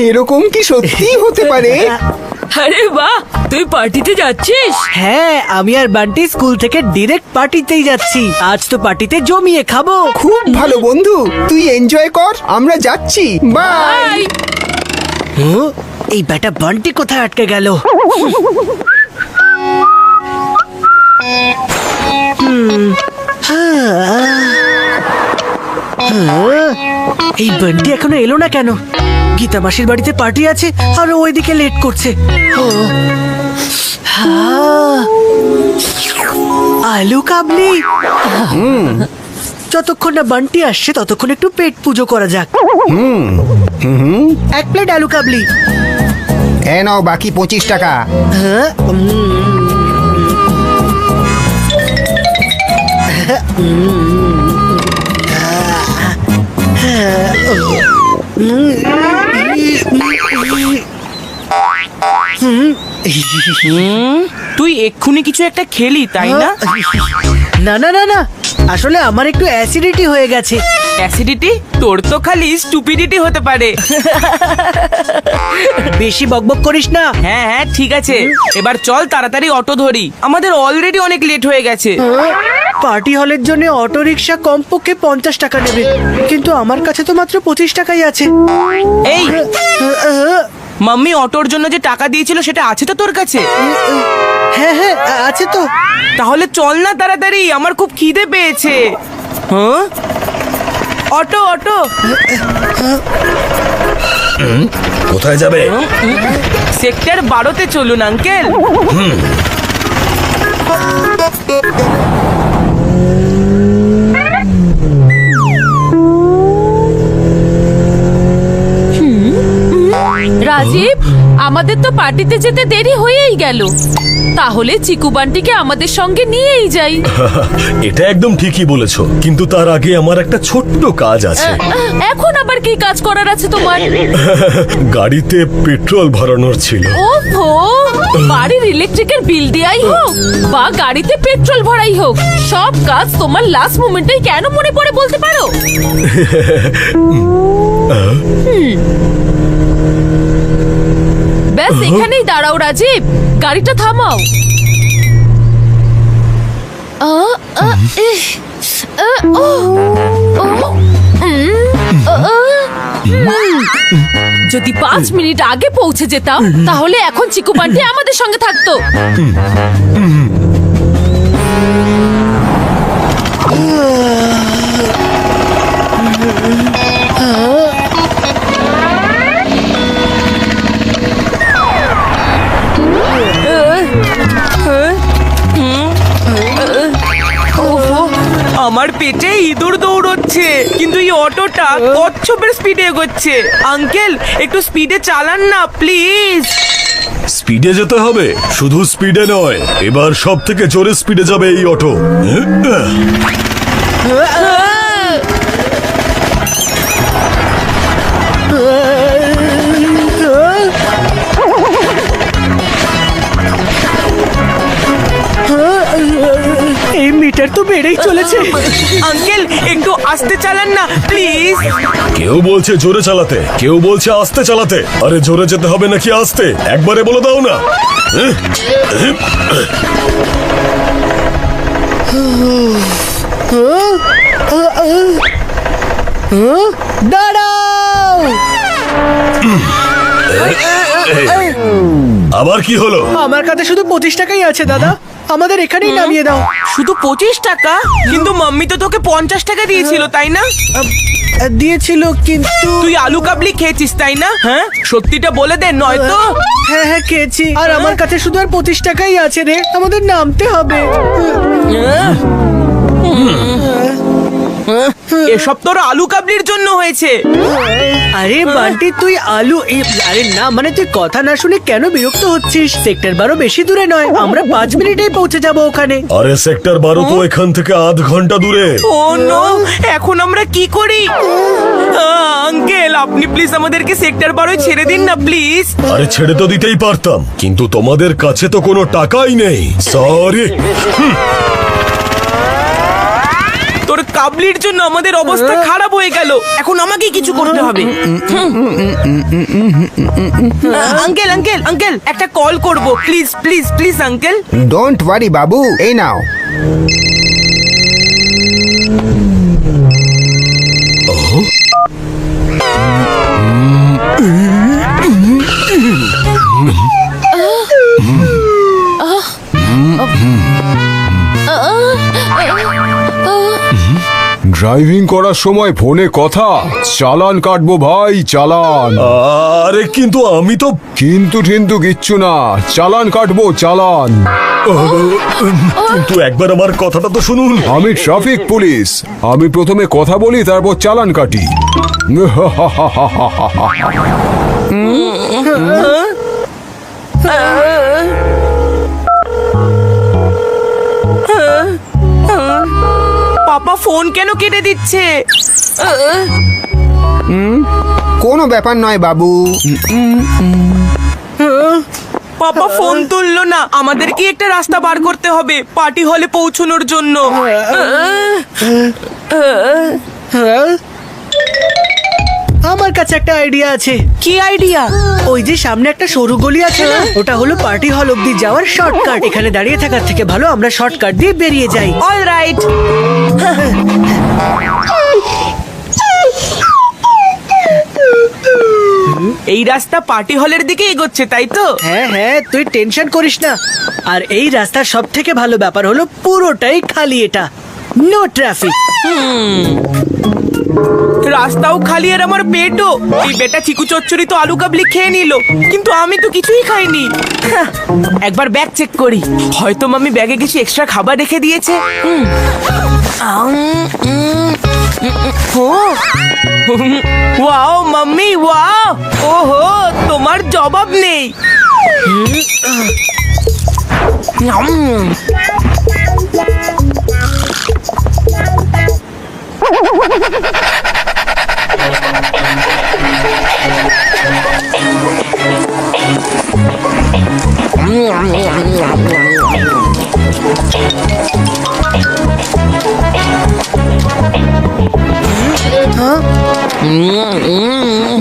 এরকম কি সত্যি হতে পারে? আরে বাহ, তুই পার্টিতে যাচ্ছিস? হ্যাঁ, আমি আর বান্টি স্কুল থেকে ডিরেক্ট পার্টিতেই যাচ্ছি। আজ তো পার্টিতে জমিয়ে খাবো। খুব ভালো বন্ধু, তুই এনজয় কর, আমরা যাচ্ছি। বাই। হুঁ, এই ব্যাটা বান্টি কোথায় আটকে গেল? এই বান্টি এখনো এলো না কেন? গীতা মাসির বাড়িতে পার্টি আছে আর ও ওইদিকে লেট করছে। ও, আলু কাবলি। যতক্ষণ না বান্টি আসছে ততক্ষণ একটু পেট পুজো করা যাক। এক প্লেট আলু কাবলি। এ নাও বাকি 25 টাকা। হ্যাঁ, তুই এক্ষুনি কিছু একটা খেলি তাই না? না না না না, আসলে আমার একটু অ্যাসিডিটি হয়ে গেছে। অ্যাসিডিটি? তোর তো খালি স্টুপিডিটি হতে পারে। বেশি বকবক করিস না। হ্যাঁ হ্যাঁ ঠিক আছে, এবার চল তাড়াতাড়ি অটো ধরি, আমাদের অলরেডি অনেক লেট হয়ে গেছে। পার্টি হলের জন্য অটো রিক্সা কমপক্ষে 50 টাকা নেবে, কিন্তু আমার কাছে তো মাত্র 25 টাকাই আছে। এই মাম্মি অটোর জন্য যে টাকা দিয়েছিল সেটা আছে তো তোর কাছে? হ্যাঁ হ্যাঁ আছে তো। তাহলে চল না তাড়াতাড়ি, আমার খুব খিদে পেয়েছে। হ্যাঁ, অটো অটো। কোথায় যাবে? সেক্টর 12-তে চলুন আঙ্কেল। রাজীব, আমাদের তো পার্টিতে যেতে দেরি হয়েই গেল, তাহলে চিকু বান্টিকে আমাদের সঙ্গে নিয়েই যাই। এটা একদম ঠিকই বলেছো, কিন্তু তার আগে আমার একটা ছোট্ট কাজ আছে। এখন আবার কি কাজ করার আছে তোমার? গাড়িতে পেট্রোল ভরানোর ছিল। ওহো, বাড়ির ইলেকট্রিকের বিল দেয়াই হোক বা গাড়িতে পেট্রোল ভরাই হোক, সব কাজ তোমার লাস্ট মোমেন্টেই কেন মনে পড়ে বলতে পারো? ব্যাস এখানেই দাঁড়াও রাজীব, গাড়িটা থামাও। যদি 5 মিনিট আগে পৌঁছে যেতাম তাহলে এখন চিকু বান্টি আমাদের সঙ্গে থাকতো। আমার পেটে ইঁদুর দৌড়চ্ছে, কিন্তু এই অটোটা কচ্ছপের স্পিডে এগোচ্ছে। আঙ্কেল একটু স্পিডে চালান না প্লিজ। স্পিডে যেতে হবে? শুধু স্পিডে নয়, এবার সব থেকে জোরে স্পিডে যাবে এই অটো। এই মিটার তো বেড়েই চলেছে। আঙ্কেল একটু আস্তে চালান না প্লিজ। কেউ বলছে জোরে চালাতে, কেউ বলছে আস্তে চালাতে। আরে জোরে যেতে হবে নাকি আস্তে, একবারে বলে দাও না। দাঁড়াও। আবার কি হলো? আমার কাছে শুধু 25 টাকাই আছে দাদা, আমাদের এখানেই নামিয়ে দাও। শুধু 25 টাকা? কিন্তু মাম্মি তো তোকে 50 টাকা দিয়েছিল তাই না? দিয়েছিল কিন্তু তুই আলু কাবলি খেয়েছিস তাই না? হ্যাঁ সত্যিটা বলে দে, নয়তো। হ্যাঁ হ্যাঁ খেয়েছি, আর আমার কাছে শুধু আর 25 টাকাই আছে রে, আমাদের নামতে হবে। এসব তোর আলু কাবলির জন্য হয়েছে। আরে বান্টি তুই আরে না, মানে তুই কথা না শুনে কেন বিরক্ত হচ্ছিস? সেক্টর 12 বেশি দূরে নয়, আমরা 5 মিনিটেই পৌঁছে যাব ওখানে। আরে সেক্টর 12 তো এখান থেকে আধ ঘন্টা দূরে। ও নো, এখন আমরা কি করি? আঙ্কেল আপনি প্লিজ আমাদেরকে সেক্টর 12 ছেড়ে দিন না প্লিজ। আরে ছেড়ে তো দিতেই পারতাম, কিন্তু তোমাদের কাছে তো কোনো টাকাই নেই। সরি। তোর ডাবলির জন্য আমাদের অবস্থা খারাপ হয়ে গেল। এখন আমাকেই কিছু করতে হবে। আঙ্কেল আঙ্কেল আঙ্কেল একটা কল করব, please please please uncle. Don't worry বাবু, এই নাও। ড্রাইভিং করার সময় ফোনে কথা, চালান কাটবো ভাই, চালান। আরে কিন্তু আমি তো কিন্তু টিন্তু কিচ্ছু না, চালান কাটবো, চালান। কিন্তু একবার আমার কথাটা তো শুনুন। আমি ট্রাফিক পুলিশ, আমি প্রথমে কথা বলি তারপর চালান কাটি। পাপা ফোন কেন কেটে দিচ্ছে? কোনো ব্যাপার নয় বাবু। পাপা ফোন তুললো না। আমাদের কি একটা রাস্তা বার করতে হবে পার্টি হলে পৌঁছানোর জন্য। আমার কাছে একটা আইডিয়া আছে। কি আইডিয়া? ওই যে সামনে একটা সরু গলি আছে না, ওটা হলো পার্টি হল অব্দি যাওয়ার শর্টকাট। এখানে দাঁড়িয়ে থাকার থেকে ভালো আমরা শর্টকাট দিয়ে বেরিয়ে যাই। All right. এই রাস্তা পার্টি হলের দিকে এগোচ্ছে, তাই তো? হ্যাঁ হ্যাঁ, তুই টেনশন করিস না। আর এই রাস্তার সব থেকে ভালো ব্যাপার হলো পুরোটাই খালি, এটা নো ট্রাফিক। রাস্তাও খালি আর আমার পেটও। এই বেটা চিকু চচ্চড়ি তো আলু কাবলি খেয়ে নিল, কিন্তু আমি তো কিছুই খাইনি। হাহ, একবার ব্যাগ চেক করি, হয়তো মাম্মি ব্যাগে কিছু এক্সট্রা খাবার রেখে দিয়েছে। ওয়াও মাম্মি ওয়াও, ওহো তোমার জবাব নেই।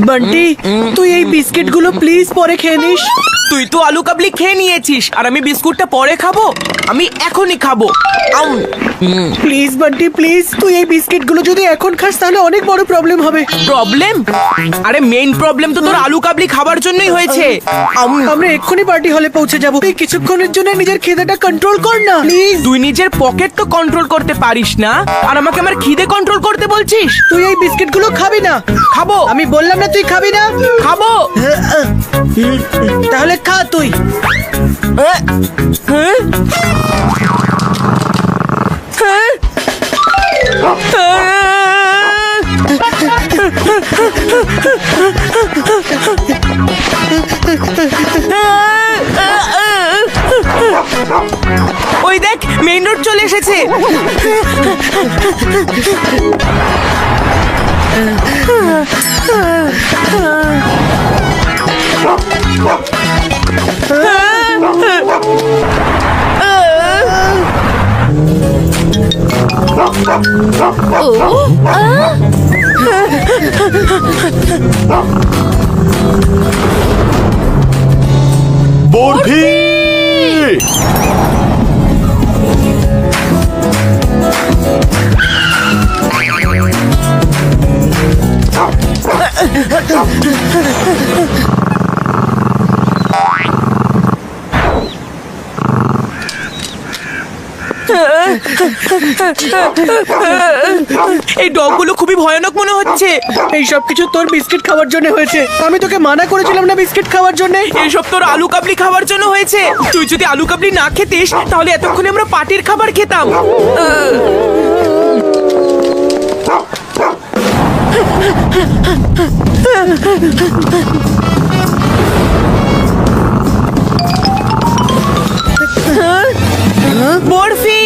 বান্টি, তুই এই বিস্কিট গুলো প্লিজ পরে খেয়ে নিস। তুই তো আলু কাবলি খেয়ে নিয়েছিস, আর আমি বিস্কুটটা পরে খাবো? আমি এখনই খাবো। প্লিজ বান্টি প্লিজ, তুই এই বিস্কিট গুলো যদি এখন খাস তাহলে অনেক বড় প্রবলেম হবে। প্রবলেম? আরে মেইন প্রবলেম তো তোর আলু কাবলি খাবার জন্যই হয়েছে। আমরা এক্ষুনি পার্টি হলে পৌঁছে যাবো। তুই কিছুক্ষণের জন্য নিজের খিদেটা কন্ট্রোল কর না প্লিজ। তুই নিজের পকেট তো কন্ট্রোল করতে পারিস না, আর আমাকে আমার খিদে কন্ট্রোল করতে বলছিস? তুই এই বিস্কিট গুলো খাবি না। খাবো, আমি বললাম না তুই খাবি না। খাবো। তাহলে খা তুই। হ্যাঁ? হ্যাঁ? ওই দেখ মেইন রোড চলে এসেছে। বরফি! এই ডগগুলো খুবই ভয়ানক মনে হচ্ছে। এই সব কিছু তোর বিস্কিট খাওয়ার জন্য হয়েছে। আমি তোকে মানা করেছিলাম না বিস্কিট খাওয়ার জন্য। এইসব তোর আলু কাবলি খাওয়ার জন্য হয়েছে। তুই যদি আলু কাবলি না খেতিস তাহলে এতক্ষণে আমরা পার্টির খাবার খেতাম। বরফি!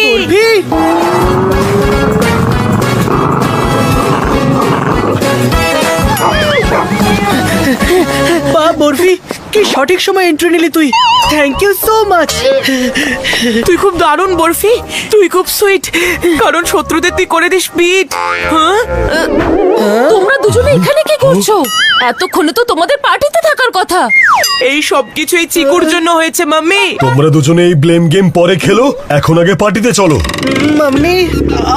বা বরফি, কি সঠিক সময় এন্ট্রি নিলি তুই, থ্যাংক ইউ সো মাচ। তুই খুব দারুণ বরফি, তুই খুব সুইট, কারণ শত্রুদের তুই করে দিস পিট। হ্যাঁ তোমরা দুজনে এখানে কি করছো? এতক্ষণে তো তোমাদের পার্টিতে থাকার কথা। এই সব কিছু এই চিকুর জন্য হয়েছে মাম্মি। তোমরা দুজনে এই ব্লেম গেম পরে খেলো, এখন আগে পার্টিতে চলো। মাম্মি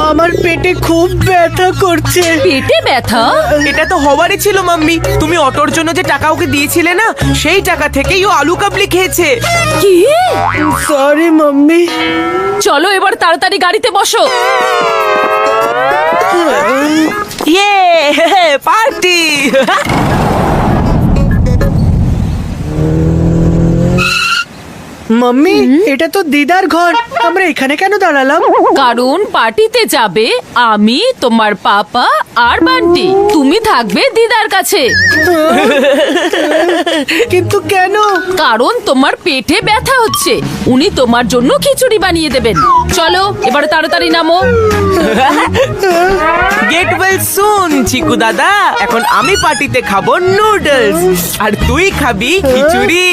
আমার পেটে খুব ব্যথা করছে। পেটে ব্যথা? এটা তো হওয়ারই ছিল মাম্মি, তুমি অটোর জন্য যে টাকা ওকে দিয়েছিলে না, সেই টাকা থেকেই ও আলু কাবলি খেয়েছে। কি? Sorry mummy. চলো এবার তাড়াতাড়ি গাড়িতে বসো। ইয়ে পার্টি। মাম্মি এটা তো দিদার ঘর, আমরা এখানে কেন দাঁড়ালাম? কারণ পার্টিতে যাবে আমি, তোমার পাপা আর বান্টি। তুমি থাকবে দিদার কাছে। কিন্তু কেন? কারণ তোমার পেটে ব্যথা হচ্ছে, উনি তোমার জন্য খিচুড়ি বানিয়ে দেবেন। চলো এবার তাড়াতাড়ি নামো। গেট ওয়েল সুন চিকু দাদা। এখন আমি পার্টিতে খাবো নুডলস আর তুই খাবি খিচুড়ি।